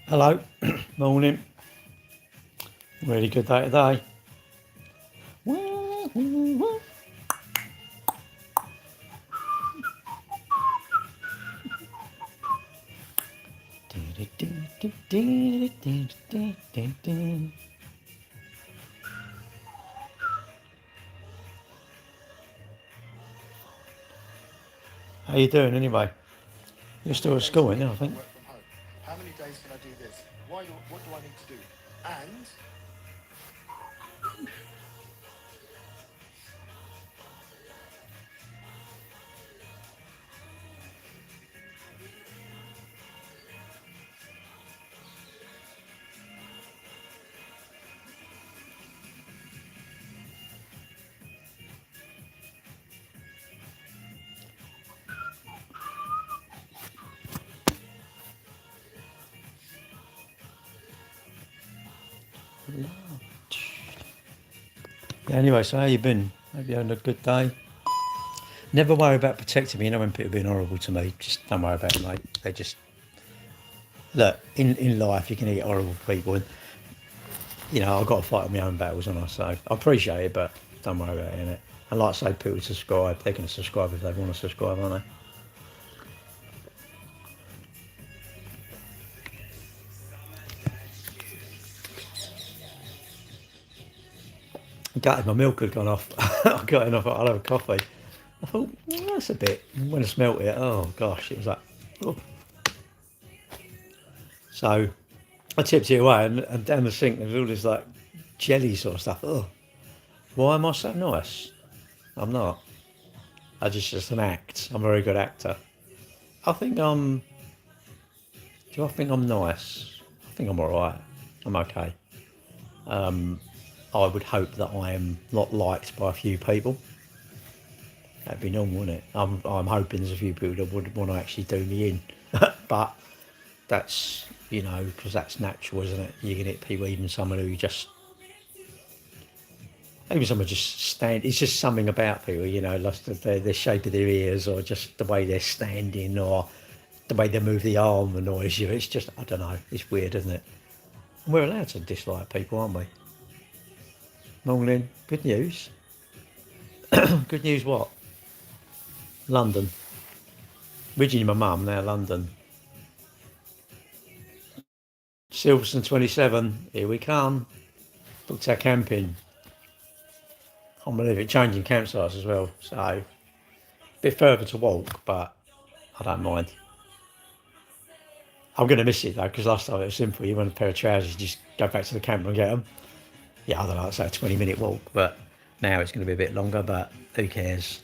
Hello, morning. Really good day today. How you doing anyway? You're still at school, aren't you, I think? Work from home. How many days can I do this? What do I need to do? And Yeah, anyway, so how you been? Hope you're having a good day. Never worry about protecting me. You know when people are being horrible to me, just don't worry about it, mate. They just look in life. You can get horrible people, and I've got to fight my own battles, and so I appreciate it, but don't worry about it. Innit? And like I say, people subscribe. They can subscribe if they want to subscribe, aren't they? Gutted my milk had gone off. I got enough. I'll have a coffee. I thought, that's a bit. When I smelt it, oh gosh, it was like, oh. So I tipped it away, and down the sink there's all this like jelly sort of stuff. Oh, why am I so nice? I'm not. I just an act. I'm a very good actor. I think I'm. Do I think I'm nice? I think I'm all right. I'm okay. I would hope that I am not liked by a few people. That'd be normal, wouldn't it? I'm hoping there's a few people that would want to actually do me in, but that's because that's natural, isn't it? You can hit people, even someone who just maybe someone just stand. It's just something about people, like the shape of their ears, or just the way they're standing, or the way they move the arm annoys you. It's just I don't know. It's weird, isn't it? And we're allowed to dislike people, aren't we? Morning. Good news. Good news. What? London. Originally my mum, now London. Silverstone 27. Here we come. Booked our camping. Can't believe it. Changing campsites as well. So a bit further to walk, but I don't mind. I'm going to miss it though, because last time it was simple. You want a pair of trousers, you just go back to the camp and get them. Yeah, I don't know, it's like a 20-minute walk, but now it's going to be a bit longer, but who cares?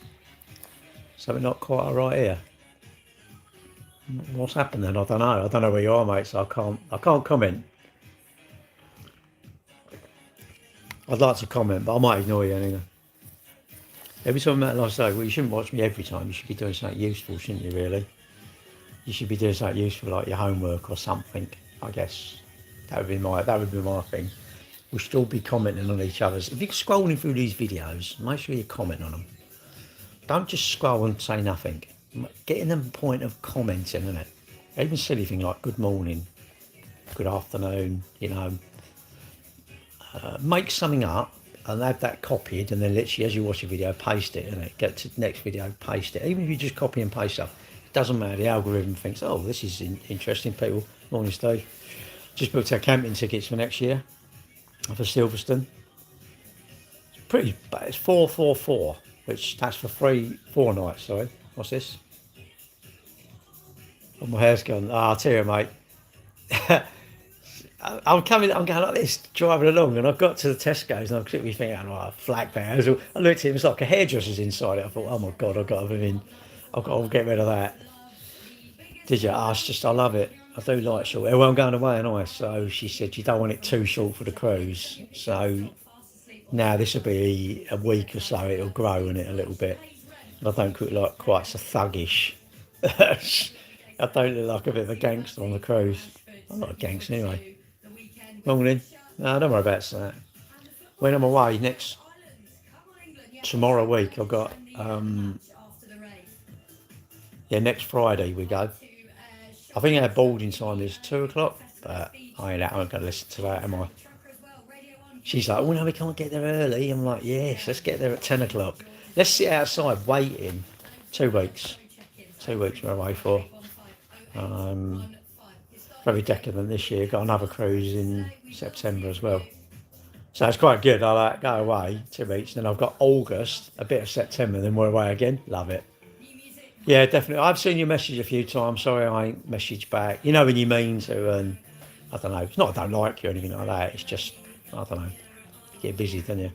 Something not quite all right here. What's happened then? I don't know. I don't know where you are, mate, so I can't comment. I'd like to comment, but I might ignore you anyway. Every time, like I say, well, you shouldn't watch me every time. You should be doing something useful, shouldn't you, really? You should be doing something useful like your homework or something, I guess. That would be my thing. We should all be commenting on each other's. If you're scrolling through these videos, make sure you comment on them. Don't just scroll and say nothing. Get in the point of commenting, innit? Even silly thing like good morning, good afternoon, make something up and have that copied, and then literally as you watch a video, paste it, and get to the next video, paste it. Even if you just copy and paste stuff, it doesn't matter. The algorithm thinks, oh, this is interesting. People, morning, Steve. Just booked our camping tickets for next year for Silverstone. It's pretty, but it's 444, which that's for 4 nights. Sorry, what's this? Oh, my hair's gone. I'll tell you, mate. I'm coming. I'm going like this, driving along, and I got to the Tesco's, and I'm quickly thinking, "Oh, flag bears." I looked at it; it was like a hairdresser's inside it. I thought, "Oh my god, I've got to have in. I've got to get rid of that." Did you? It's just I love it. I do like short. Well, I'm going away, and so she said you don't want it too short for the cruise. So now this will be a week or so. It'll grow in it a little bit. I don't look like quite so thuggish. I don't look like a bit of a gangster on the cruise. I'm not a gangster anyway. Morning. No, don't worry about that. When I'm away next tomorrow week, I've got yeah, next Friday we go. I think our boarding time is 2 o'clock, but I ain't going to listen to that, am I? She's like, oh no, we can't get there early. I'm like, yes, let's get there at 10 o'clock. Let's sit outside waiting. 2 weeks. 2 weeks we're away for. Very decadent this year. Got another cruise in September as well. So it's quite good. I like go away 2 weeks, then I've got August, a bit of September, then we're away again. Love it. Yeah, definitely. I've seen your message a few times. Sorry I ain't messaged back. You know when you mean to, I don't know. It's not I don't like you or anything like that. It's just, I don't know. You get busy, don't you?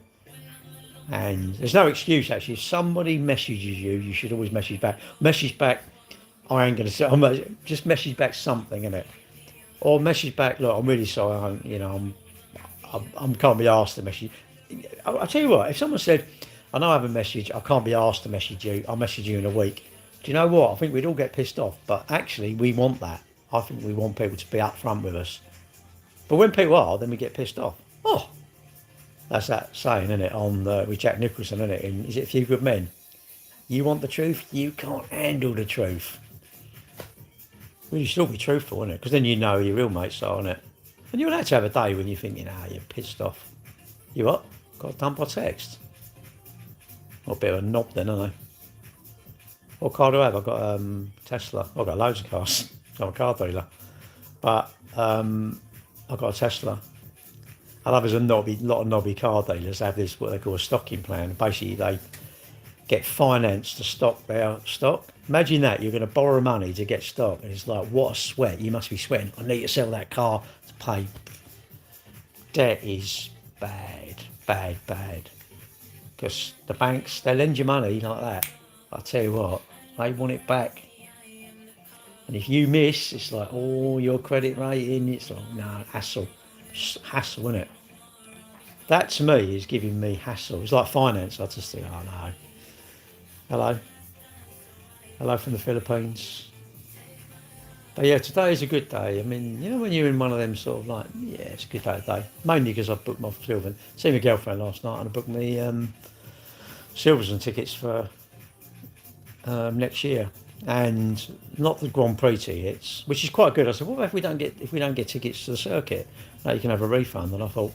And there's no excuse actually. If somebody messages you, you should always message back. Message back. I ain't gonna say. Just message back something in it, or message back. Look, I'm really sorry. I'm can't be asked to message. I'll tell you what. If someone said, I know I have a message. I can't be asked to message you. I'll message you in a week. Do you know what? I think we'd all get pissed off. But actually, we want that. I think we want people to be upfront with us. But when people are, then we get pissed off. Oh, that's that saying, isn't it? On with Jack Nicholson, isn't it? Is it A Few Good Men? You want the truth? You can't handle the truth. Well, you still be truthful, isn't it? Because then you know your real mates are, isn't it? And you'll have to have a day when you're thinking, you're pissed off. You what? Got done by text. Or a bit of a knob then, aren't I? What car do I have? I've got Tesla. I've got loads of cars. I'm a car dealer. But I've got a Tesla. I love there's a lot of knobby car dealers have this, what they call a stocking plan. Basically, they get finance to stock their stock. Imagine that, you're going to borrow money to get stock. And it's like, what a sweat. You must be sweating. I need to sell that car to pay. Debt is bad, bad, bad. Because the banks, they lend you money like that. I tell you what, they want it back. And if you miss, it's like, oh, your credit rating, it's like, no, hassle. Just hassle, isn't it? That to me is giving me hassle. It's like finance. I just think, oh no. Hello. Hello from the Philippines. But yeah, today is a good day. I mean, you know when you're in one of them sort of like, yeah, it's a good day today. Mainly because I've booked my Silverton. Seen my girlfriend last night and I booked me Silverton tickets for next year. And not the Grand Prix tickets, which is quite good. I said, what if we don't get tickets to the circuit? Now you can have a refund. And I thought,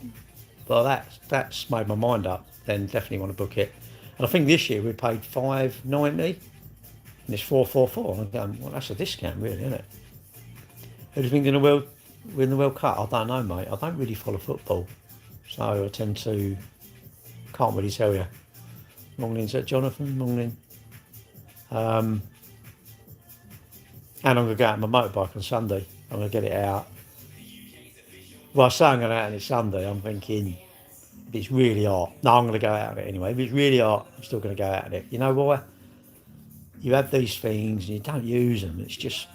well, that's made my mind up. Then definitely want to book it. And I think this year we paid $5.90, and it's $4.44. And I'm going, well, that's a discount, really, isn't it? Who do you think will win the World Cup? I don't know, mate. I don't really follow football, so I tend to can't really tell you. Morning, is that Jonathan? Morning. And I'm going to go out on my motorbike on Sunday. I'm going to get it out. Well, I say I'm going to go out on it Sunday. I'm thinking, if it's really hot. No, I'm going to go out on it anyway. If it's really hot, I'm still going to go out on it. You know why? You have these things and you don't use them. It's just,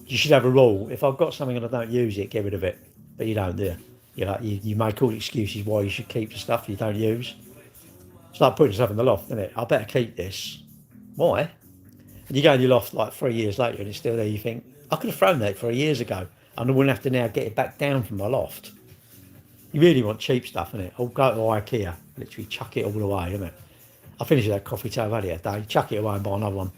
you should have a rule. If I've got something and I don't use it, get rid of it. But you don't, do you? You make all the excuses why you should keep the stuff you don't use. It's like putting stuff in the loft, isn't it? I better keep this. Why? And you go in your loft like 3 years later and it's still there. You think, I could have thrown that 3 years ago and I wouldn't have to now get it back down from my loft. You really want cheap stuff, innit? Or go to IKEA, literally chuck it all away, innit? I finished that coffee table earlier today, chuck it away and buy another one.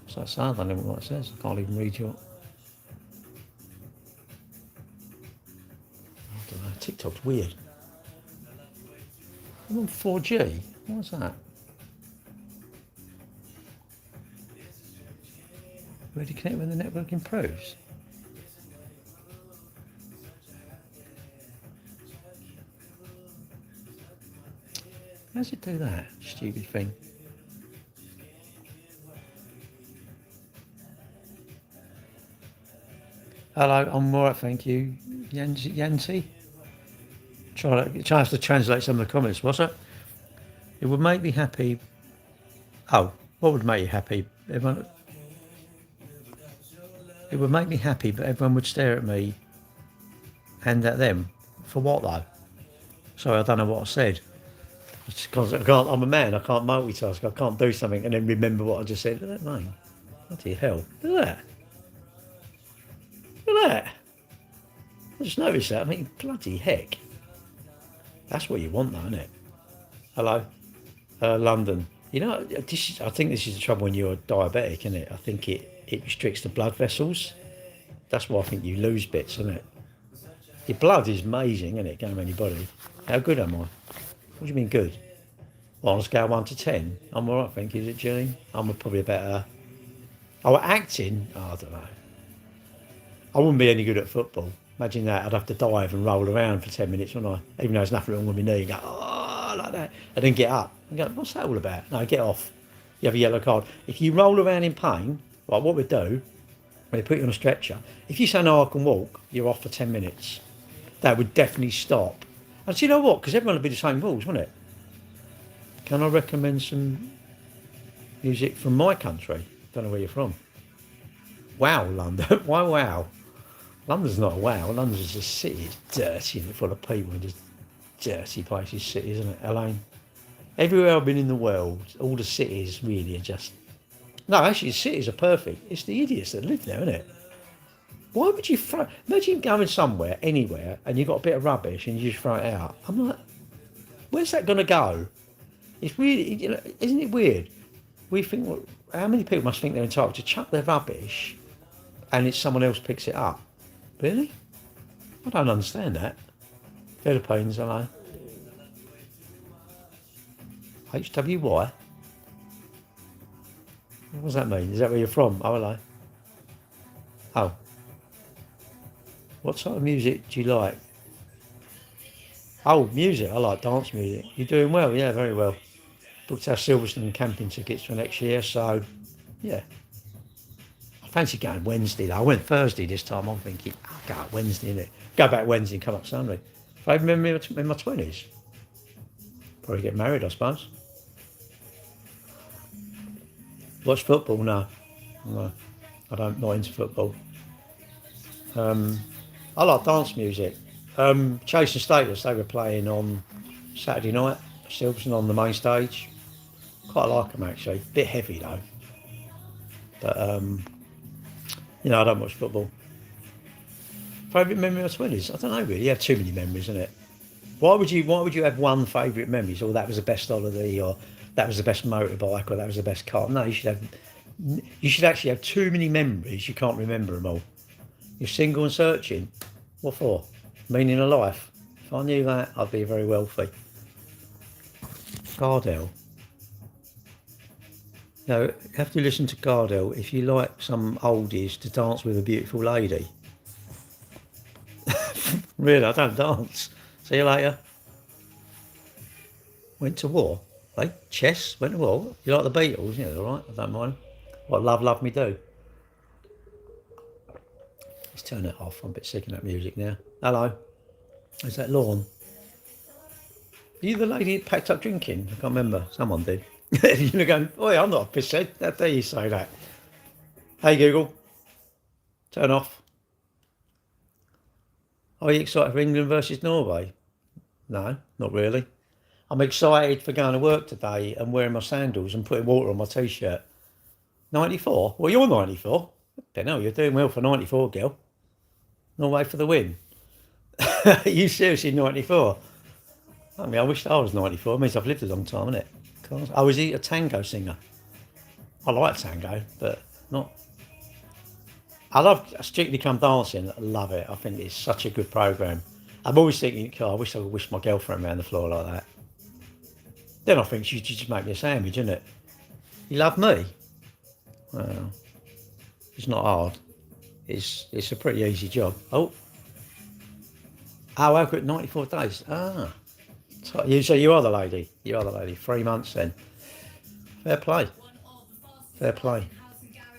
So it's sad, I don't know what it says. I can't even read you. I don't know, TikTok's weird. I'm on 4G, what's that? Where do you connect when the network improves? How does it do that? Stupid thing. Hello, I'm alright, thank you. Yancy? Try to translate some of the comments. What's that? It would make me happy. Oh, what would make you happy? Everyone. It would make me happy, but everyone would stare at me and at them. For what though? Sorry, I don't know what I said. I'm a man, I can't multitask. I can't do something and then remember what I just said. Look at that, mate. Bloody hell. Look at that. Look at that. I just noticed that. I mean, bloody heck. That's what you want though, isn't it? Hello? London. You know, I think this is the trouble when you're diabetic, isn't it? I think it it restricts the blood vessels. That's why I think you lose bits, isn't it? Your blood is amazing, isn't it? Going around your body. How good am I? What do you mean good? Well, on a scale of 1 to 10, I'm alright, thank you. Is it, Gillian? I'm probably about acting? Oh, I don't know. I wouldn't be any good at football. Imagine that. I'd have to dive and roll around for 10 minutes, wouldn't I? Even though there's nothing wrong with my knee. Go, oh, like that. And then get up. And go, what's that all about? No, get off. You have a yellow card. If you roll around in pain, like what we do, when they put you on a stretcher, if you say, no, I can walk, you're off for 10 minutes. That would definitely stop. And do you know what? Because everyone would be the same rules, wouldn't it? Can I recommend some music from my country? Don't know where you're from. Wow, London. Why wow? London's not a wow. London's just a city. It's dirty and full of people. Just dirty places, city, isn't it? Elaine? Everywhere I've been in the world, all the cities really are just... No, actually, the cities are perfect. It's the idiots that live there, isn't it? Why would you throw... Imagine going somewhere, anywhere, and you've got a bit of rubbish and you just throw it out. I'm like, where's that going to go? It's really... You know, isn't it weird? We think... Well, how many people must think they're entitled to chuck their rubbish and it's someone else picks it up? Really? I don't understand that. Philippines, hello. HWY? What does that mean? Is that where you're from? Oh, hello. Oh. What sort of music do you like? Oh, music. I like dance music. You're doing well? Yeah, very well. Booked our Silverstone camping tickets for next year, so yeah. I fancy going Wednesday though. I went Thursday this time. I'm thinking, I'll go out Wednesday, innit? Go back Wednesday and come up Sunday. If I remember in my 20s, probably get married, I suppose. Watch football? No. I don't, not into football. I like dance music. Chase and Status, they were playing on Saturday night, Silverstone on the main stage. Quite like them actually. Bit heavy though. But you know, I don't watch football. Favourite memory of my 20s? I don't know really. You have too many memories, isn't it? Why would you have one favourite memory? Or that was the best holiday, or that was the best motorbike, or that was the best car? No, you should actually have too many memories. You can't remember them all. You're single and searching. What for? Meaning of life. If I knew that, I'd be very wealthy. Gardell. No, you have to listen to Gardell if you like some oldies to dance with a beautiful lady. Really, I don't dance. See you later. Went to war. Hey, chess, went to war. You like the Beatles? Yeah, all right, I don't mind. What Love, Love Me Do. Let's turn it off. I'm a bit sick of that music now. Hello. Is that Lawn? Are you the lady that packed up drinking? I can't remember. Someone did. You're going, oh, I'm not a pisshead. How dare you say that? Hey, Google. Turn off. Are you excited for England versus Norway? No, not really. I'm excited for going to work today and wearing my sandals and putting water on my t-shirt. 94? Well, you're 94. I know, you're doing well for 94, girl. Norway for the win. Are you seriously 94? I mean, I wish I was 94. It means I've lived a long time, innit? Oh, is he a tango singer? I like tango, but not... I love Strictly Come Dancing. I love it. I think it's such a good programme. I'm always thinking, oh, I wish I could wish my girlfriend around the floor like that. Then I think she just make me a sandwich, isn't it? You love me? Well, it's not hard. It's a pretty easy job. Oh, I've got 94 days. Ah, so you are the lady. You are the lady. 3 months then. Fair play. Fair play.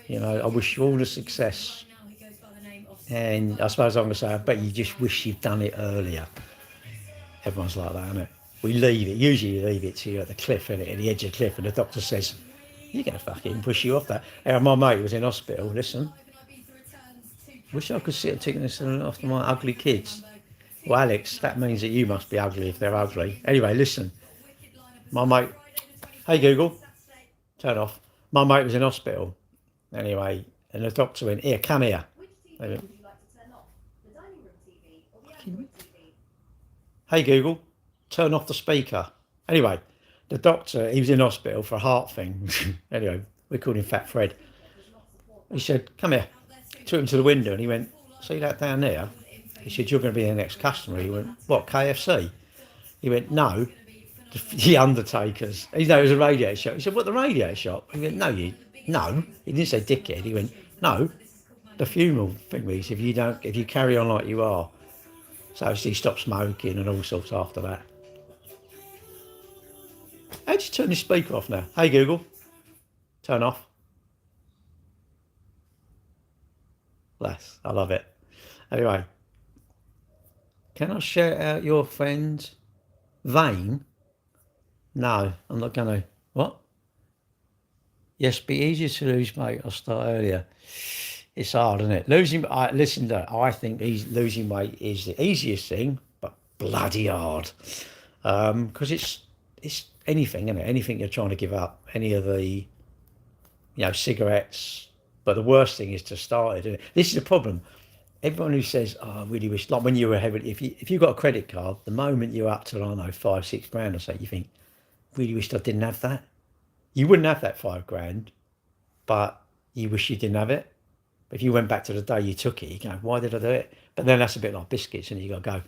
You know, I wish you all the success. And I suppose I'm going to say, I bet you just wish you'd done it earlier. Everyone's like that, isn't it? We leave it. Usually you leave it to you at the cliff, innit? At the edge of the cliff, and the doctor says, you're going to fucking push you off that. And my mate was in hospital. Listen. Wish I could sit and take this after my ugly kids. Well, Alex, that means that you must be ugly if they're ugly. Anyway, listen. My mate... Hey, Google. Turn off. My mate was in hospital. Anyway, and the doctor went, here, come here. Hey, Google. Turn off the speaker. Anyway, the doctor, he was in hospital for a heart thing. Anyway, we called him Fat Fred. He said, come here. Took him to the window and he went, see that down there? He said, you're going to be the next customer. He went, what, KFC? He went, no, the Undertaker's. He know it was a radiator shop. He said, what, the radiator shop? He went, no. He didn't say dickhead. He went, no, the funeral thing. He said, if you carry on like you are. So he stopped smoking and all sorts after that. How'd you turn the speaker off now? Hey, Google, turn off. Bless, I love it. Anyway, can I shout out your friend Vane? No, I'm not going to. What? Yes, be easier to lose weight. I'll start earlier. It's hard, isn't it? Listen, I think losing weight is the easiest thing, but bloody hard. Because it's anything, isn't it? Anything you're trying to give up, any of the, cigarettes. But the worst thing is to start it. Isn't it? This is the problem. Everyone who says, "Oh, I really wish," like when you were heavy, if you got a credit card, the moment you're up to, I don't know, £5-6 or so, you think, really wished I didn't have that. You wouldn't have that £5, but you wish you didn't have it. But if you went back to the day you took it, you go, why did I do it? But then that's a bit like biscuits, and you got to go, I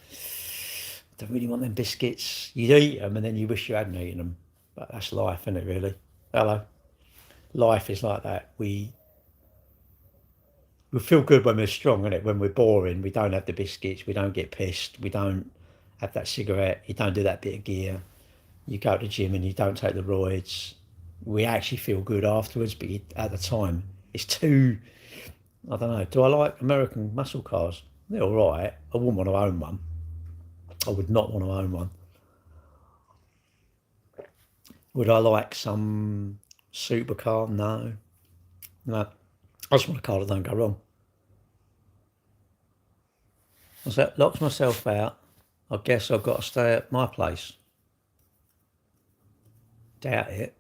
don't really want them biscuits. You'd eat them, and then you wish you hadn't eaten them. But that's life, isn't it, really? Hello. Life is like that. We feel good when we're strong, innit? When we're boring, we don't have the biscuits, we don't get pissed, we don't have that cigarette, you don't do that bit of gear, you go to the gym and you don't take the roids. We actually feel good afterwards, but at the time, it's too, I don't know. Do I like American muscle cars? They're all right. I wouldn't want to own one. I would not want to own one. Would I like some supercar? No. I just want a car that don't go wrong. As that locks myself out, I guess I've got to stay at my place. Doubt it.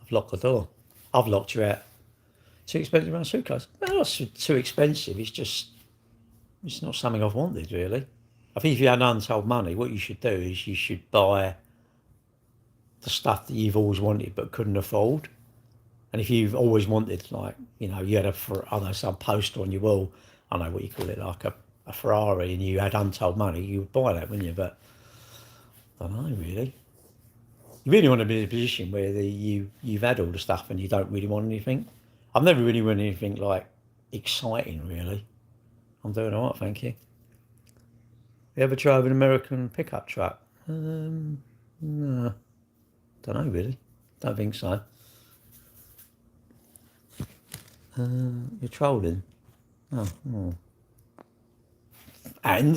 I've locked the door. I've locked you out. Too expensive on a suitcase? No, not too expensive. It's not something I've wanted, really. I think if you had untold money, what you should do is you should buy the stuff that you've always wanted but couldn't afford. And if you've always wanted, like, you had some poster on your wall, I don't know what you call it, like a Ferrari, and you had untold money, you would buy that, wouldn't you? But I don't know, really. You really want to be in a position where you've had all the stuff and you don't really want anything. I've never really wanted anything, like, exciting, really. I'm doing all right, thank you. You ever drove an American pickup truck? No. Don't know, really. Don't think so. You're trolling. Oh. And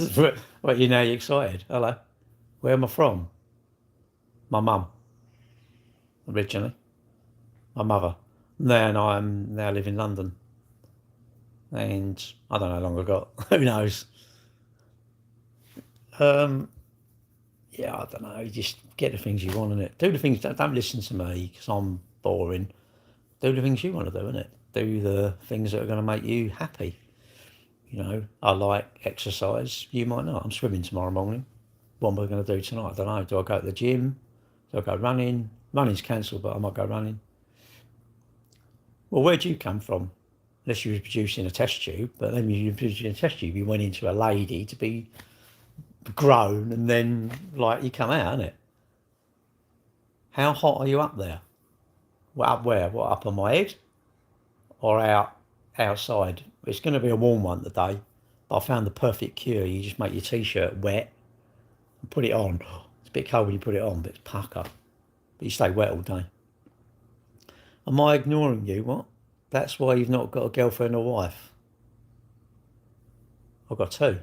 what? You're now excited? Hello. Where am I from? My mum. Originally, my mother. Then I'm now live in London, and I don't know how long I got. Who knows? Yeah, I don't know. You just get the things you want, innit? Do the things. Don't listen to me because I'm boring. Do the things you want to do, innit? Do the things that are going to make you happy. I like exercise. You might not. I'm swimming tomorrow morning. What am I going to do tonight? I don't know. Do I go to the gym? Do I go running? Running's cancelled, but I might go running. Well, where'd you come from? Unless you were producing a test tube, but then you were producing a test tube, you went into a lady to be grown, and then, like, you come out, innit? How hot are you up there? What, up where? What, up on my head? Or outside? It's going to be a warm one today, but I found the perfect cure. You just make your t-shirt wet and put it on. It's a bit cold when you put it on, but it's pucker. But you stay wet all day. Am I ignoring you? What? That's why you've not got a girlfriend or wife? I've got two.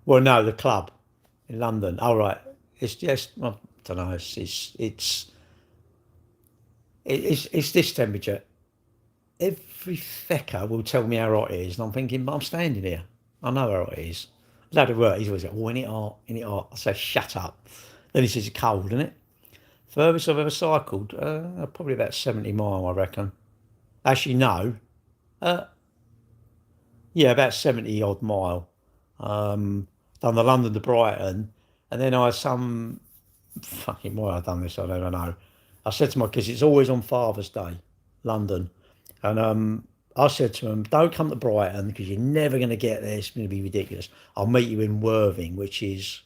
Well, no, the club in London. Oh, right. It's just, I don't know, it's this temperature. Every fecker will tell me how hot it is, and I'm thinking, but I'm standing here. I know how hot it is. Lad at work, he's always like, oh, isn't it hot? I say, shut up. Then he says, it's cold, isn't it? Furthest I've ever cycled, probably about 70 miles, I reckon. Actually, no. Yeah, about 70 odd mile. Done the London to Brighton, and then I had some, fucking why I've done this, I don't know. I said to my kids, it's always on Father's Day, London. And I said to them, don't come to Brighton because you're never going to get there. It's going to be ridiculous. I'll meet you in Worthing, which is,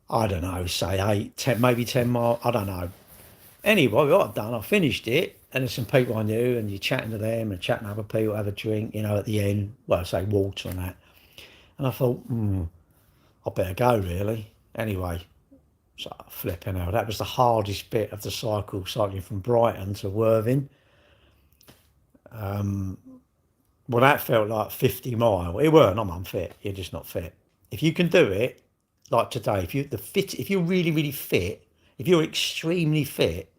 I don't know, say 8, 10, maybe 10 miles. I don't know. Anyway, what I've done, I finished it, and there's some people I knew, and you're chatting to them and chatting to other people, have a drink, at the end. Well, I say water and that. And I thought, I better go, really. Anyway, so flipping out. That was the hardest bit of the cycling from Brighton to Worthing. Well, that felt like 50 mile. It weren't. I'm unfit. You're just not fit. If you can do it, like today, if you're really, really fit, if you're extremely fit,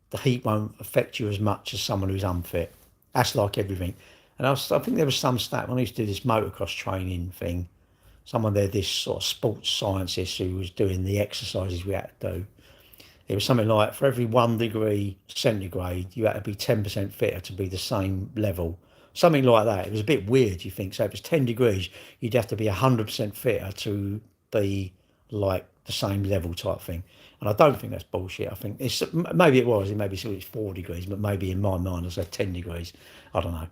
the heat won't affect you as much as someone who's unfit. That's like everything. And I think there was some stat when I used to do this motocross training thing. Someone there, this sort of sports scientist who was doing the exercises we had to do. It was something like for every 1 degree centigrade, you had to be 10% fitter to be the same level. Something like that. It was a bit weird, you think. So if it's 10 degrees, you'd have to be 100% fitter to be like the same level type thing. And I don't think that's bullshit. I think maybe it was. Maybe it's 4 degrees, but maybe in my mind I said 10 degrees. I don't know.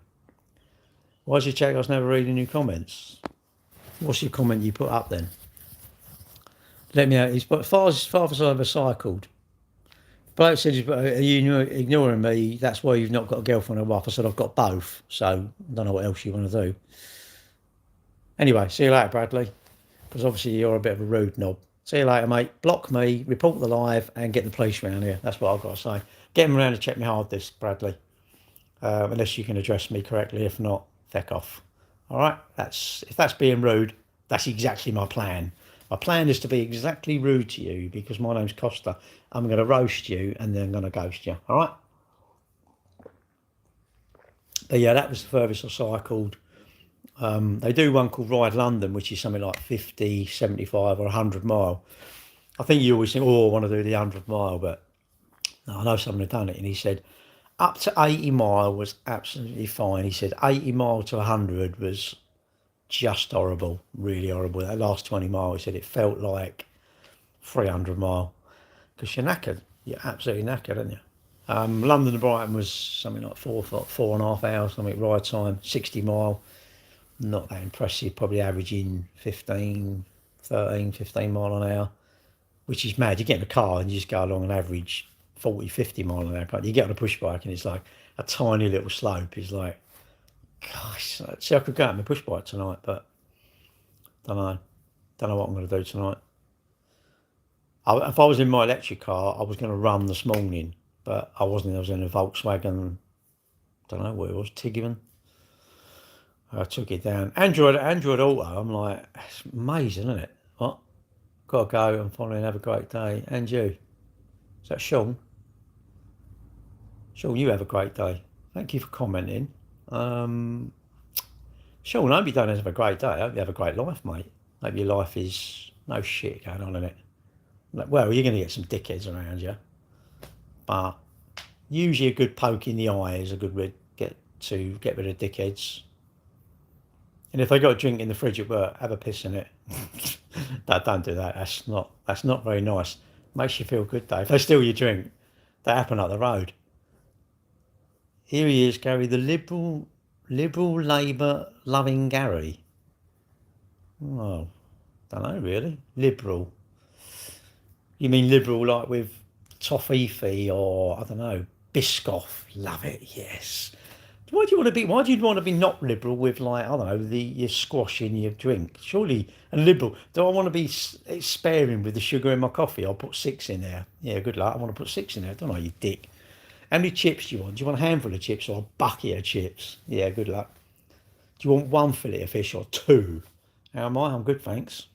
Why did you check I was never reading your comments? What's your comment you put up then? Let me know. As far as I've ever cycled, bloke said, are you ignoring me? That's why you've not got a girlfriend or wife. I said, I've got both. So I don't know what else you want to do. Anyway, see you later, Bradley. Because obviously you're a bit of a rude knob. See you later, mate. Block me, report the live, and get the police around here. That's what I've got to say. Get them around to check my hard disk, Bradley. Unless you can address me correctly. If not, feck off. All right? If that's being rude, that's exactly my plan. My plan is to be exactly rude to you because my name's Costa. I'm going to roast you and then I'm going to ghost you. All right? But yeah, that was the furthest I cycled. They do one called Ride London, which is something like 50, 75 or 100 mile. I think you always think, I want to do the 100 mile, but no, I know someone who done it, and he said up to 80 mile was absolutely fine. He said 80 mile to 100 was just horrible, really horrible. That last 20 mile, he said it felt like 300 mile because you're knackered. You're absolutely knackered, aren't you? London to Brighton was something like 4.5 hours, something ride time, 60 mile. Not that impressive, probably averaging 15 mile an hour, which is mad. You get in a car and you just go along and average 40, 50 mile an hour. You get on a push bike and it's like a tiny little slope. It's like, gosh, see, I could go out on my push bike tonight, but don't know what I'm going to do tonight. If I was in my electric car, I was going to run this morning, but I wasn't. I was in a Volkswagen, don't know what it was, Tiguan. I took it down. Android Auto. I'm like, it's amazing, isn't it? What? Got to go and finally have a great day. And you? Is that Sean? Sean, you have a great day. Thank you for commenting. Sean, I hope you don't have a great day. I hope you have a great life, mate. I hope your life is no shit going on in it. Well, you're going to get some dickheads around you. But usually a good poke in the eye is a good way to get rid of dickheads. And if they got a drink in the fridge at work, have a piss in it. No, don't do that. That's not very nice. Makes you feel good though. If they steal your drink, that happened up the road. Here he is, Gary, the liberal Labour loving Gary. Well, don't know really. Liberal. You mean liberal like with toffee or I don't know, Biscoff? Love it, yes. Why do you want to be not liberal with, like, I don't know, your squash in your drink? Surely, and liberal. Do I want to be sparing with the sugar in my coffee? I'll put 6 in there. Yeah, good luck. I want to put 6 in there, don't I, you dick? How many chips do you want? Do you want a handful of chips or a bucket of chips? Yeah, good luck. Do you want 1 fillet of fish or 2? How am I? I'm good, thanks.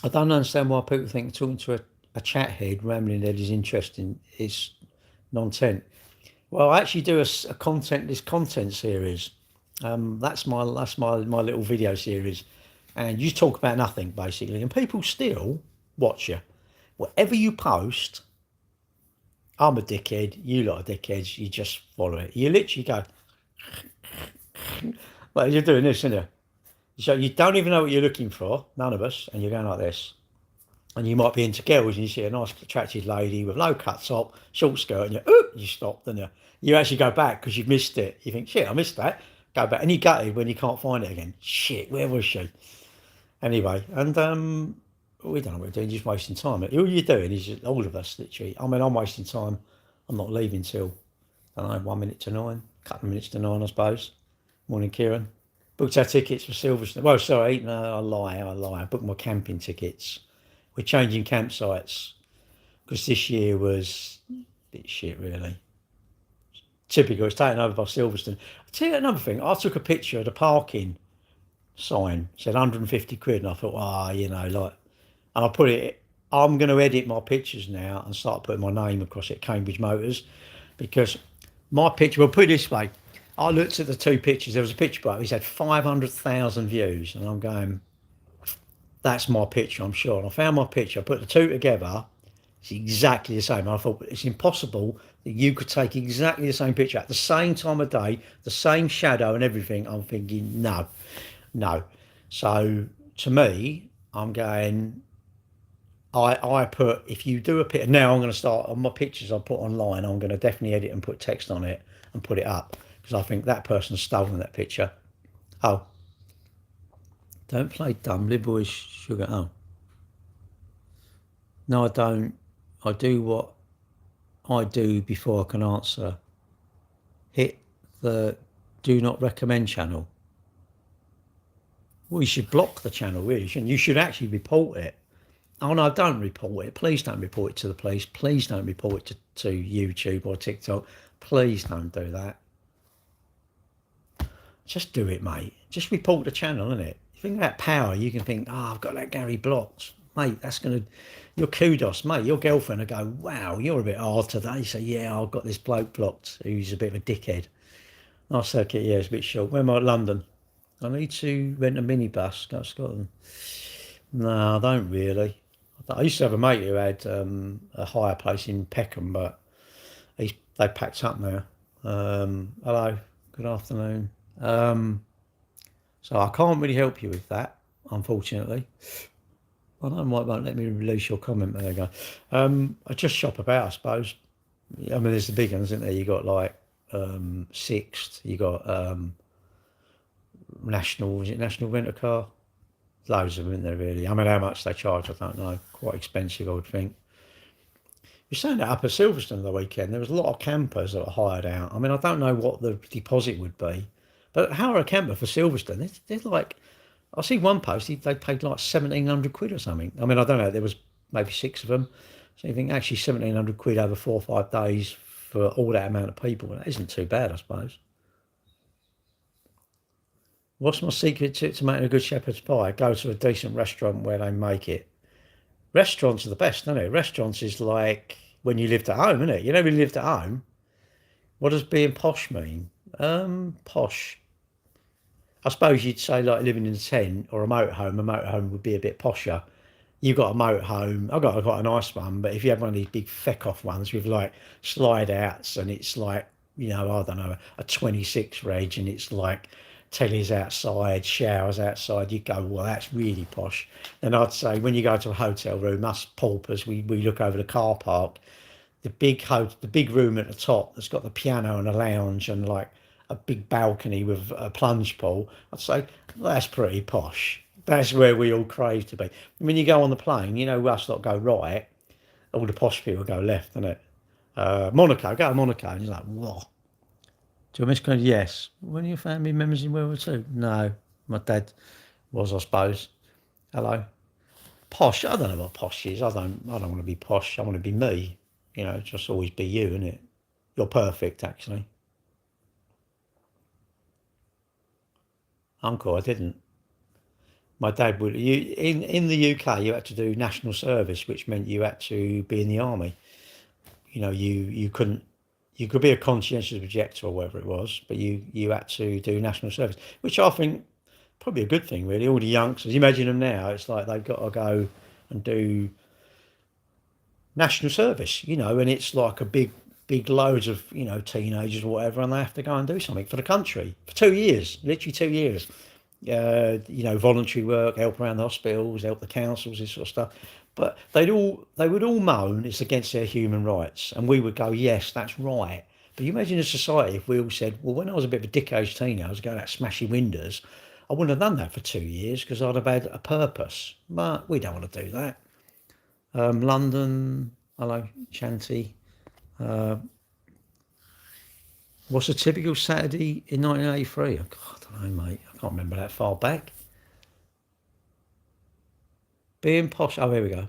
I don't understand why people think talking to a chat head, rambling head is interesting. It's non-tent. Well, I actually do this content series. That's my little video series, and you talk about nothing basically, and people still watch you. Whatever you post, I'm a dickhead. You lot are dickheads. You just follow it. You literally go. Well, you're doing this, isn't you? So you don't even know what you're looking for. None of us, and you're going like this. and you might be into girls and you see a nice attractive lady with low cut top, short skirt, and you stop, don't you? You actually go back because you've missed it. You think, shit, I missed that. Go back, and you gutted when you can't find it again. Shit, where was she? Anyway, and we don't know what we're doing, just wasting time. All you're doing is just, all of us literally. I mean, I'm wasting time. I'm not leaving till, I don't know, 1 minute to 9, couple of minutes to 9, I suppose. Morning, Kieran. Booked our tickets for Silverstone. Well, sorry, no, I lie. I booked my camping tickets. We're changing campsites because this year was a bit shit, really. Typical. It's taken over by Silverstone. I'll tell you another thing. I took a picture of the parking sign. It said 150 quid, and I thought, like, and I put it. I'm going to edit my pictures now and start putting my name across it, Cambridge Motors, because my picture. Well, put it this way. I looked at the two pictures. There was a picture, but he's had 500,000 views, and I'm going, that's my picture, I'm sure. And I found my picture. I put the two together. It's exactly the same. And I thought it's impossible that you could take exactly the same picture at the same time of day, the same shadow and everything. I'm thinking, no. So to me, I'm going. I put, if you do a picture now, I'm going to start on my pictures I put online. I'm going to definitely edit and put text on it and put it up because I think that person's stolen that picture. Oh, don't play dumb, liberal is sugar. Oh, no, I don't. I do what I do before I can answer. Hit the do not recommend channel. Well, you should block the channel, really, shouldn't you? You should actually report it. Oh no, don't report it. Please don't report it to the police. Please don't report it to YouTube or TikTok. Please don't do that. Just do it, mate. Just report the channel, innit? You think about power, you can think, I've got that Gary blocked. Mate, that's going to, your kudos, mate. Your girlfriend will go, wow, you're a bit hard today. So, yeah, I've got this bloke blocked who's a bit of a dickhead. Our circuit, yeah, it's a bit short. Where am I at London? I need to rent a minibus, go to Scotland. No, I don't really. I used to have a mate who had a hire place in Peckham, but they packed up now. Hello, good afternoon. So I can't really help you with that, unfortunately. I don't know why it won't let me release your comment. There you go. I just shop about, I suppose. I mean, there's the big ones, isn't there? You got like Sixt, you got National Rent a Car? Loads of them, isn't there, really? I mean, how much they charge, I don't know. Quite expensive, I would think. You're saying that up at Silverstone the weekend, there was a lot of campers that were hired out. I mean, I don't know what the deposit would be, but how are a camper for Silverstone? They're like, I see one post, they paid like 1,700 quid or something. I mean, I don't know, there was maybe 6 of them. So you think actually 1,700 quid over 4 or 5 days for all that amount of people, that isn't too bad, I suppose. What's my secret tip to making a good shepherd's pie? Go to a decent restaurant where they make it. Restaurants are the best, aren't it? Restaurants is like when you lived at home, isn't it? You know, when you lived at home, what does being posh mean? Posh. I suppose you'd say like living in a tent or a motorhome. A motorhome would be a bit posher. You've got a motorhome. I've got quite a nice one, but if you have one of these big feck off ones with like slide outs and it's like, I don't know, a 26 reg and it's like tellies outside, showers outside, you go, well, that's really posh. And I'd say when you go to a hotel room, us paupers, we look over the car park, the big room at the top that's got the piano and a lounge and like a big balcony with a plunge pool. I'd say, well, that's pretty posh. That's where we all crave to be. When you go on the plane, us lot go right, all the posh people go left, isn't it? Monaco, go to Monaco, and you're like, whoa. Do you miss going? Yes. One of your family members in World War Two? No. My dad was, I suppose. Hello. Posh. I don't know what posh is. I don't want to be posh. I want to be me. Just always be you, innit? You're perfect, actually. Uncle, I didn't. My dad would. In the UK, you had to do national service, which meant you had to be in the army. You couldn't. You could be a conscientious objector or whatever it was, but you had to do national service, which I think probably a good thing, really. All the youngsters, imagine them now, it's like they've got to go and do national service, and it's like a big loads of, teenagers or whatever, and they have to go and do something for the country for 2 years, literally 2 years. Voluntary work, help around the hospitals, help the councils, this sort of stuff. But they would all moan it's against their human rights, and we would go, yes, that's right. But you imagine a society if we all said, well, when I was a bit of a dick-aged teenager, I was going out smashing windows. I wouldn't have done that for 2 years because I'd have had a purpose. But we don't want to do that. London, hello, Shanti. What's a typical Saturday in 1983? Oh, God, I don't know, mate. I can't remember that far back. Being posh. Oh, here we go.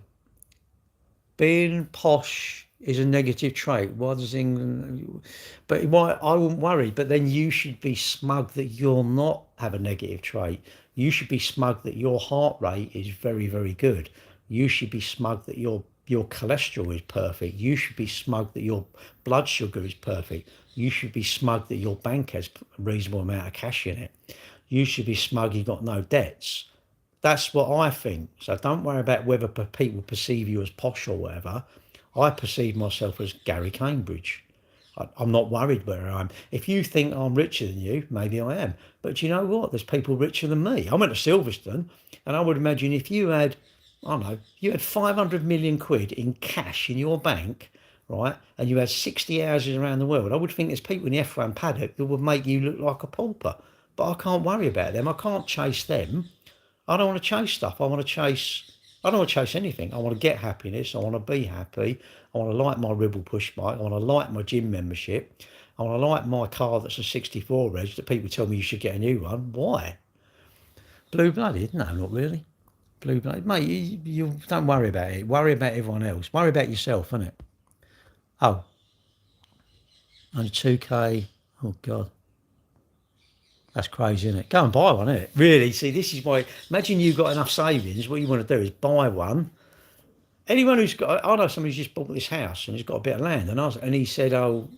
Being posh is a negative trait. Why does England? But why? I wouldn't worry. But then you should be smug that you're not have a negative trait. You should be smug that your heart rate is very, very good. You should be smug that your cholesterol is perfect. You should be smug that your blood sugar is perfect. You should be smug that your bank has a reasonable amount of cash in it. You should be smug you've got no debts. That's what I think. So don't worry about whether people perceive you as posh or whatever. I perceive myself as Gary Cambridge. I'm not worried where I am. If you think I'm richer than you, maybe I am. But you know what? There's people richer than me. I went to Silverstone, and I would imagine if you had, I don't know, you had 500 million quid in cash in your bank, right, and you had 60 houses around the world, I would think there's people in the F1 paddock that would make you look like a pauper. But I can't worry about them. I can't chase them. I don't want to chase stuff. I don't want to chase anything. I want to get happiness. I want to be happy. I want to like my Ribble push bike. I want to like my gym membership. I want to like my car that's a 64 reg that people tell me you should get a new one. Why? Blue-blooded? No, not really. Blue-blooded. Mate, you don't worry about it. Worry about everyone else. Worry about yourself, innit? Oh. Only 2K. Oh, God. That's crazy, isn't it? Go and buy one, isn't it? Really? See, this is why. Imagine you've got enough savings. What you want to do is buy one. Anyone who's got, I know somebody who's just bought this house and he's got a bit of land, and he said, "Oh,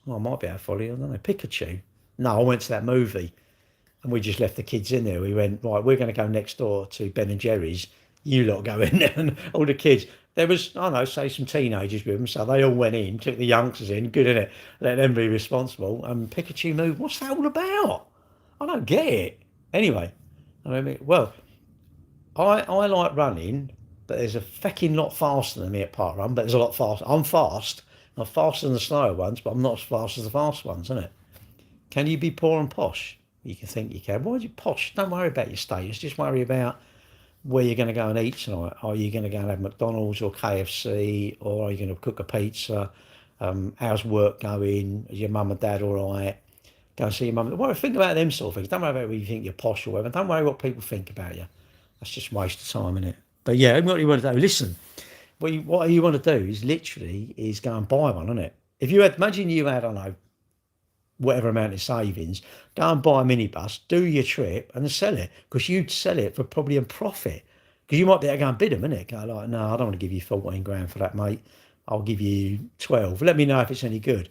well, I might be able to follow you. I don't know, Pikachu." No, I went to that movie, and we just left the kids in there. We went, right, we're going to go next door to Ben and Jerry's. You lot go in there, and all the kids. There was, I don't know, say some teenagers with them, so they all went in, took the youngsters in. Good, innit? Let them be responsible. And Pikachu moved. What's that all about? I don't get it. Anyway, I mean, well, I like running, but there's a fecking lot faster than me at park run, but there's a lot faster. I'm fast. I'm faster than the slower ones, but I'm not as fast as the fast ones, isn't it? Can you be poor and posh? You can think you can. Why are you posh? Don't worry about your status. Just worry about where you're going to go and eat tonight. Are you going to go and have McDonald's or KFC, or are you going to cook a pizza? How's work going? Is your mum and dad all right? Go and see your mum. Well, think about them sort of things. Don't worry about whether you think you're posh or whatever. Don't worry what people think about you. That's just a waste of time, isn't it? But yeah, what you want to do, listen, what you want to do is literally go and buy one, isn't it? If you had, imagine you had, I don't know, whatever amount of savings, go and buy a minibus, do your trip and sell it, because you'd sell it for probably a profit. Because you might be able to go and bid them, innit? Go like, no, I don't want to give you 14 grand for that, mate. I'll give you 12. Let me know if it's any good.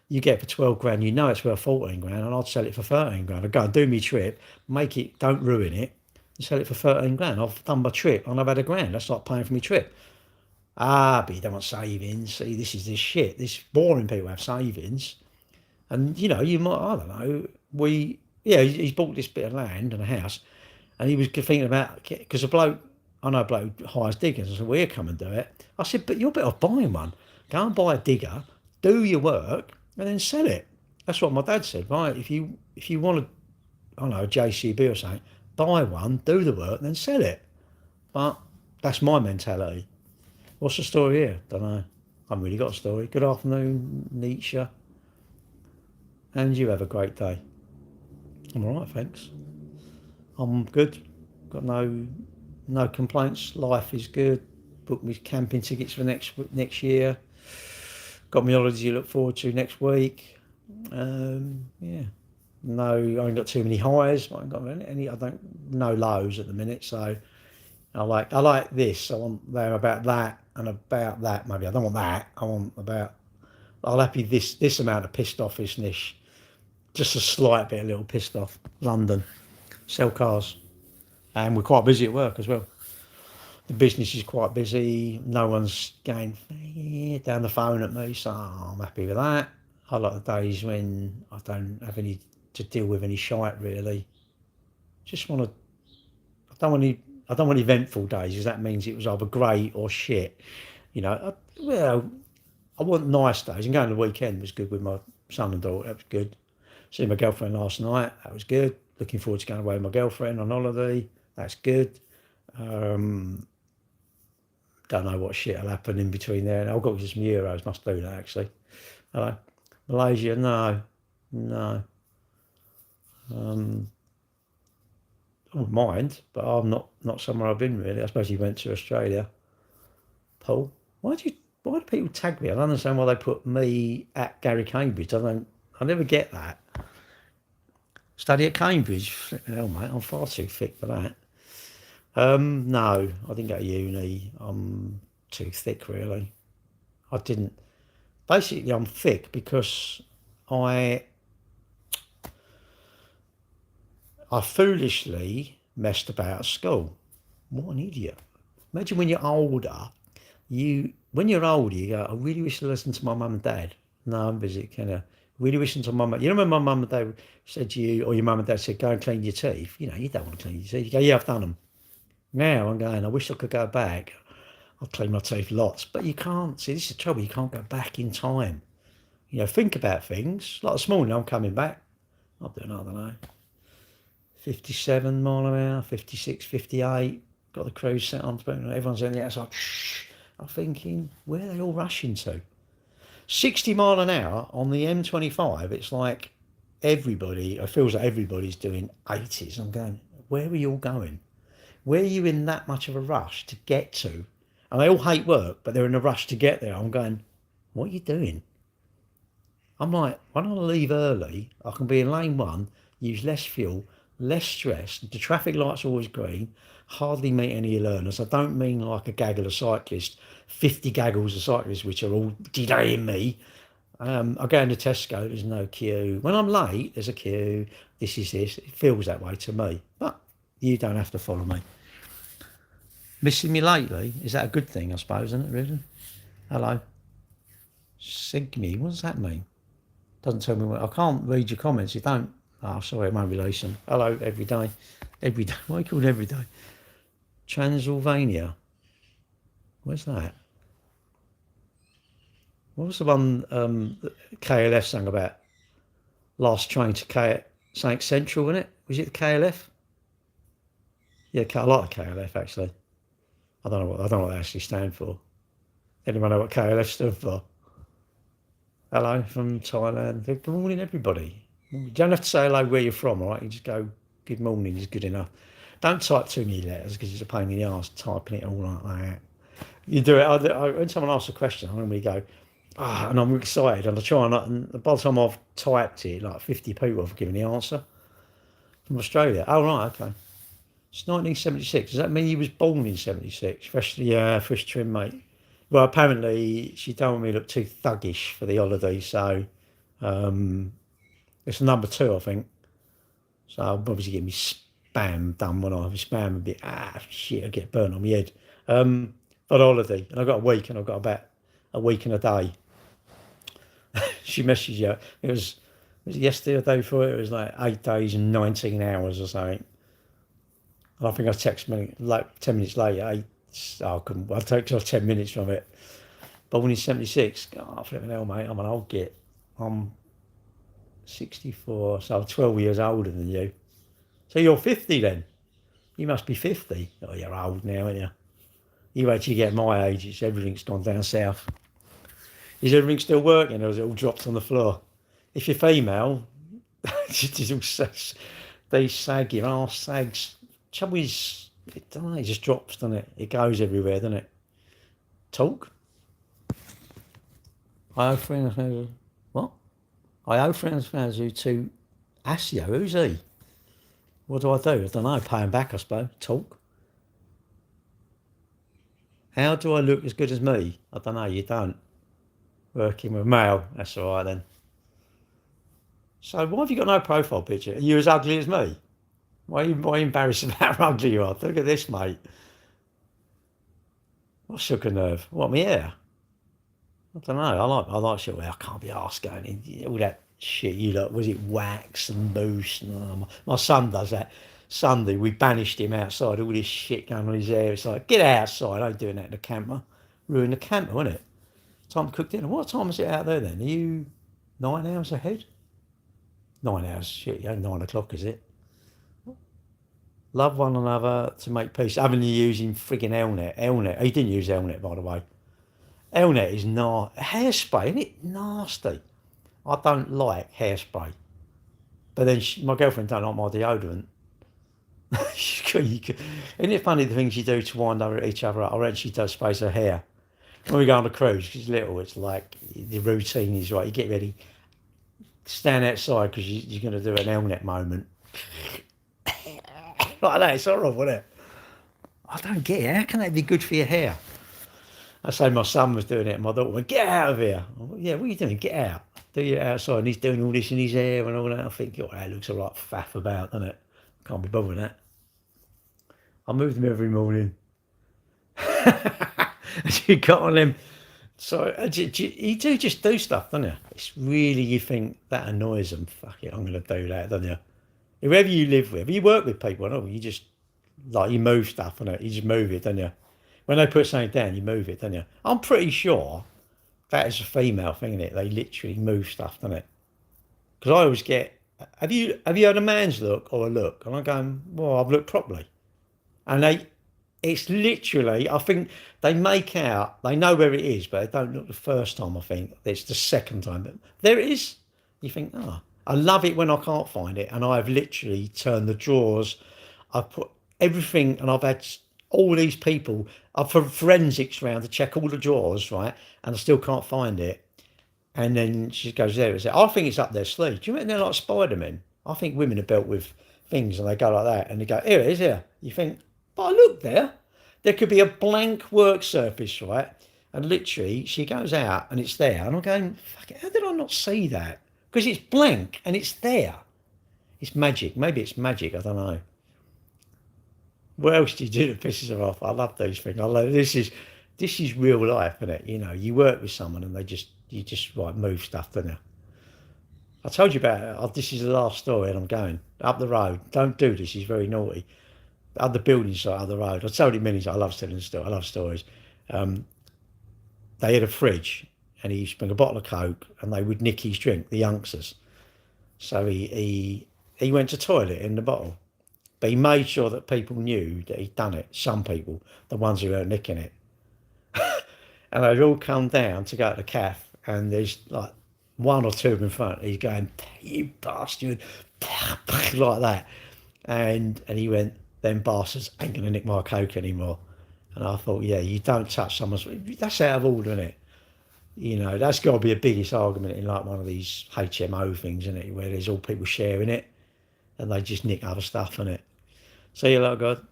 You get it for 12 grand, you know it's worth 14 grand, and I'd sell it for 13 grand. I'd go and do my trip, make it, don't ruin it, and sell it for 13 grand. I've done my trip and I've had a grand. That's like paying for my trip. But you don't want savings. See, this is this shit. This boring people have savings. And, you know, you might, I don't know, he's bought this bit of land and a house, and he was thinking about, because I know a bloke who hires diggers. I said, well, here, come and do it. I said, but you're better off buying one. Go and buy a digger, do your work, and then sell it. That's what my dad said, right? If you want to, I don't know, a JCB or something, buy one, do the work, and then sell it. But that's my mentality. What's the story here? Don't know. I haven't really got a story. Good afternoon, Nietzsche. And you have a great day. I'm all right, thanks. I'm good. Got no complaints. Life is good. Booked me camping tickets for next year. Got my holidays to look forward to next week. Yeah. No, I ain't got too many highs. I ain't got any. I don't no lows at the minute. So I like this. I want there about that and about that. Maybe I don't want that. I want about. I'll happy this amount of pissed offishness. Just a slight bit, a little pissed off. London, sell cars, and we're quite busy at work as well. The business is quite busy. No one's going down the phone at me, so I'm happy with that. I like the days when I don't have any to deal with any shite really. I I don't want eventful days because that means it was either great or shit. You know, I want nice days. And going to the weekend was good with my son and daughter. That was good. Seeing my girlfriend last night. That was good. Looking forward to going away with my girlfriend on holiday. That's good. Don't know what shit will happen in between there. And I've got some euros. Must do that actually. Hello. Malaysia, no. I wouldn't mind, but I'm not somewhere I've been really. I suppose he went to Australia. Paul, why do people tag me? I don't understand why they put me at Gary Cambridge. I never get that. Study at Cambridge? Hell, mate, I'm far too thick for that. No, I didn't go to uni. I'm too thick, really. I didn't. Basically, I'm thick because I foolishly messed about at school. What an idiot. Imagine when you're older, you go, I really wish to listen to my mum and dad. No, I'm busy, can I? Really listen to my mum. You know when my mum and dad said to you, or your mum and dad said, go and clean your teeth. You know, you don't want to clean your teeth. You go, yeah, I've done them. Now I'm going, I wish I could go back. I'll clean my teeth lots. But you can't. See, this is the trouble. You can't go back in time. You know, think about things. Like this morning, I'm coming back. I'm doing, I don't know, 57 mile an hour, 56, 58. Got the cruise set on. Everyone's on the outside. Shh. I'm thinking, where are they all rushing to? 60 mile an hour on the M25. It's like it feels like everybody's doing 80s. I'm going, where are you all going? Where are you in that much of a rush to get to? And they all hate work, but they're in a rush to get there. I'm going, what are you doing? I'm like, when I leave early, I can be in lane one, use less fuel, less stress. The traffic lights are always green, hardly meet any learners. I don't mean like a gaggle of cyclists, 50 gaggles of cyclists, which are all delaying me. I go into Tesco, there's no queue. When I'm late, there's a queue. This is this. It feels that way to me. But you don't have to follow me. Missing me lately? Is that a good thing, I suppose, isn't it, really? Hello. Sigmy, what does that mean? Doesn't tell me what. I can't read your comments. You don't. Oh, sorry, it won't relate them. Hello, every day. Every day. Why are you called every day? Transylvania. Where's that? What was the one that KLF sang about? Last train to something Central, wasn't it? Was it the KLF? Yeah, I like the KLF actually. I don't know what they actually stand for. Anyone know what KLF stood for? Hello from Thailand. Good morning, everybody. You don't have to say hello where you're from, all right? You just go, good morning is good enough. Don't type too many letters because it's a pain in the arse typing it all like that. You do it. When someone asks a question, I normally go, and I'm excited, and I try and by the time I've typed it, like 50 people have given the answer from Australia. Oh, right, okay. It's 1976. Does that mean you was born in 76? Fresh trim, mate. Well, apparently she don't want me to look too thuggish for the holiday, so it's number 2, I think. So I'll obviously get me spam done when I have spam a bit. Shit, I get burnt on my head. For the holiday, and I've got a week, and I've got about a week and a day. She messaged you. It was yesterday or the day before. It was like 8 days and 19 hours or something. And I think I texted me like 10 minutes later. I'll take just 10 minutes from it. But when he's 76, flipping hell, mate, I'm an old git. I'm 64, so I'm 12 years older than you. So you're 50 then? You must be 50. Oh, you're old now, aren't you? You actually get my age, everything's gone down south. Is everything still working, or is it all dropped on the floor? If you're female, these saggy arse sags. Trouble is, it just drops, doesn't it? It goes everywhere, doesn't it? Talk. I owe friends. What? I owe friends to Asio. Who's he? What do? I don't know. Pay him back, I suppose. Talk. How do I look as good as me? I don't know. You don't. Working with male. That's all right then. So why have you got no profile picture? Are you as ugly as me? Why are you embarrassed about how ugly you are? Look at this, mate. What shook a nerve? What, my hair? I don't know. I like short hair. I can't be arsed going in all that shit. You look, was it wax and mousse? And, my son does that. Sunday, we banished him outside, all this shit going on his hair. It's like, get outside, I ain't doing that in the camper. Ruin the camper, wasn't it? Time to cook dinner. What time is it out there then? Are you 9 hours ahead? 9 hours, shit, yeah, 9 o'clock, is it? Love one another to make peace. Haven't you using frigging Elnet? Elnet, he didn't use Elnet, by the way. Elnet is not hairspray, isn't it? Nasty. I don't like hairspray. But then my girlfriend don't like my deodorant. Isn't it funny the things you do to wind each other up? I reckon she does space her hair. When we go on a cruise, she's little, it's like the routine is right. You get ready, stand outside because you're going to do an Elnet moment. Like that, it's horrible, isn't it? I don't get it. How can that be good for your hair? I say my son was doing it and my daughter went, get out of here. I went, yeah, what are you doing? Get out. Do it outside. And he's doing all this in his hair and all that. I think, oh, that looks a lot faff about, doesn't it? Can't be bothered with that. I move them every morning. You got on them. So you do just do stuff, don't you? It's really, you think that annoys them. Fuck it, I'm going to do that, don't you? Whoever you live with, you work with people, no? You just, like, you move stuff, and you just move it, don't you? When they put something down, you move it, don't you? I'm pretty sure that is a female thing, isn't it? They literally move stuff, don't it? Because I always get, have you had a man's look or a look? And I'm going, well, I've looked properly. And it's literally, I think they make out, they know where it is, but they don't look the first time, I think. It's the second time. But there it is. You think, oh, I love it when I can't find it. And I've literally turned the drawers. I've put everything, and I've had all these people, I've put forensics around to check all the drawers, right? And I still can't find it. And then she goes there and says, I think it's up their sleeve. Do you reckon they're like Spider-Man? I think women are built with things and they go like that and they go, here it is, here. You think, but I look there. There could be a blank work surface, right? And literally, she goes out and it's there. And I'm going, fuck it, how did I not see that? Because it's blank and it's there. It's magic. Maybe it's magic. I don't know. What else do you do that pisses them off? I love these things. I love this is real life, isn't it? You know, you work with someone and you just like move stuff, don't you? I told you about it. This is the last story, and I'm going up the road. Don't do this. He's very naughty. Up the building site, up the road. I told him many times. I love telling stories. I love stories. They had a fridge, and he used to bring a bottle of Coke, and they would nick his drink, the youngsters. So he went to toilet in the bottle, but he made sure that people knew that he'd done it. Some people, the ones who weren't nicking it, and they'd all come down to go to the cafe, and there's like one or two in front. He's going, you bastard, like that, and he went, them bastards ain't gonna nick my Coke anymore. And I thought, yeah, you don't touch someone's, that's out of order, isn't it? You know, that's got to be the biggest argument in like one of these HMO things, isn't it, where there's all people sharing it and they just nick other stuff, innit? So you're like, God,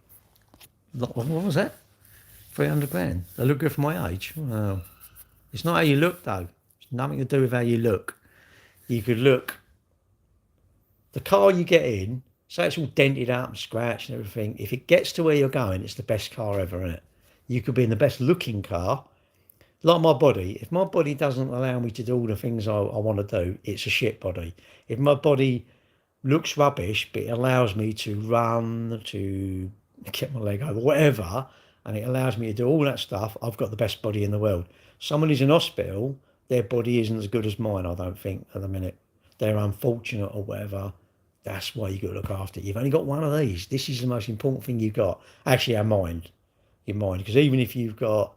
what was that? 300 grand. They look good for my age. Well, it's not how you look though. It's nothing to do with how you look. You could look, the car you get in, so it's all dented up and scratched and everything. If it gets to where you're going, it's the best car ever, isn't it? You could be in the best looking car. Like my body, if my body doesn't allow me to do all the things I want to do, it's a shit body. If my body looks rubbish, but it allows me to run, to get my leg over, whatever, and it allows me to do all that stuff, I've got the best body in the world. Someone who's in hospital, their body isn't as good as mine, I don't think, at the minute. They're unfortunate or whatever. That's why you got to look after it. You've only got one of these. This is the most important thing you've got. Actually, our mind. Your mind. Because even if you've got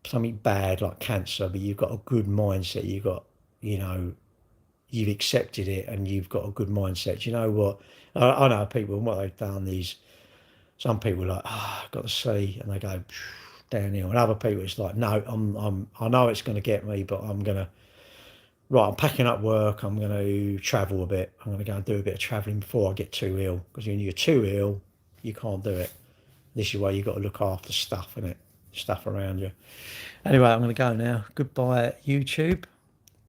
something bad like cancer, but you've got a good mindset, you've got, you know, you've accepted it and you've got a good mindset. You know what? I know people and what they've done is, some people are like, I've got to see, and they go downhill. And other people, it's like, no, I know it's going to get me, but I'm packing up work, I'm going to travel a bit. I'm going to go and do a bit of travelling before I get too ill. Because when you're too ill, you can't do it. This is why you've got to look after stuff, innit? Stuff around you. Anyway, I'm going to go now. Goodbye, YouTube.